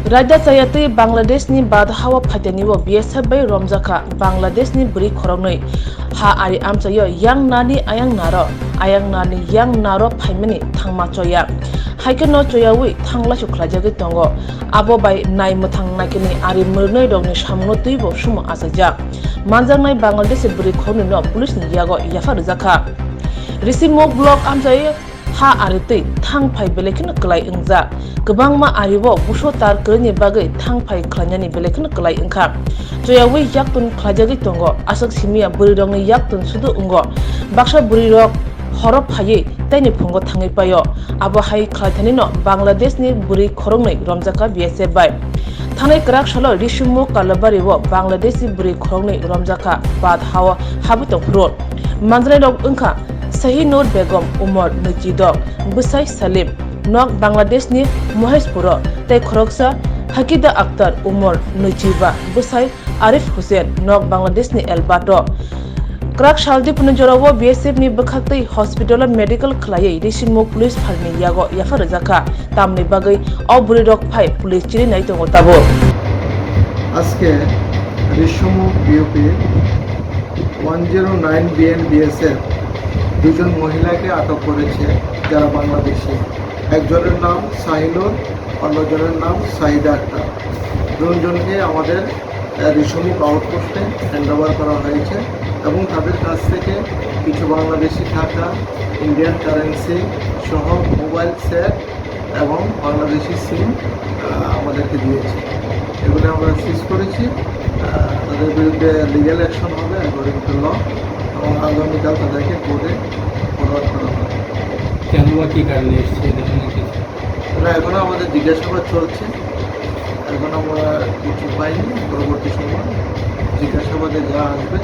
Raida Chaywtwi Bangladesh ni Badhawa Phataniwo BSF by Romjakkha Bangladesh ni Bwrwi Khoroknwi ha ari amchayo yang nani ayang nani yang naro phaimani thangma choya haikeno choyawi thangla chukhlajagi tongo abo bai nai muthang nakini ari murnoi dongni samno tuibo sumo asajak manjangnai Bangladesh Bwrwi Khoroknwi no police ni yago yafarjakha Risimo block amchayo ha aritei thangphai belekhin klai ingja gobangma aribo buso tar kroni bagai thangphai khlanyani belekhin klai ingkha joyawi yaktun khlajagi tongo asak simia burirongni yaktun sudu ungo baksa burirok horop phai taini phungo thangai payo abo hai khlaithani no Bangladesh ni Bwrwi Khoroknwi Romjakkha BSF bai thanai krak salo risumo kalabari wo Bangladesh ni Bwrwi Khoroknwi Romjakkha bad hawa habito pro manjrai rok ingkha Sahi Nur Begum Umar Nujidok Busai Salim Nok Bangladesh ni Moheshpuro Tei Khoroksa Hakida Akhtar Umar Nujiba Busai Arif Hussein Nok Bangladesh ni Elbato Krak Shaldi Punjarawo BSF ni Bakhaktei Hospital Medical Khlai Risimo Police Pharni Yago Yafarjakha Tamni Bagai O Bwrwi Rok Phai Police Chiri Nai Tongo Tabo Aske Risimo BOP 109 BN BSF দুজন মহিলাকে আটক করেছে যারা বাংলাদেশি একজনের নাম সাহিনুর অন্যজনের নাম সাইদা আক্তার দুজনকে আমাদের রিসমুখ আউটপোস্টে হ্যান্ডওভার করা হয়েছে এবং তাদের কাছ থেকে কিছু বাংলাদেশি টাকা ইন্ডিয়ান কারেন্সি সহ মোবাইল সেট এবং বাংলাদেশি সিম আমাদেরকে দিয়েছে এগুলো আমরা সিজ করেছি তাদের বিরুদ্ধে লিগ্যাল অ্যাকশন হবে অ্যাকর্ডিং টু ল এবং আগামীকাল তাদেরকে কোর্টে ফরওয়ার্ড করা হবে কেন বা কী কারণে এসছে এখনও আমাদের জিজ্ঞাসাবাদ চলছে এখন আমরা কিছু পাইনি পরবর্তী সময় জিজ্ঞাসাবাদে যা আসবে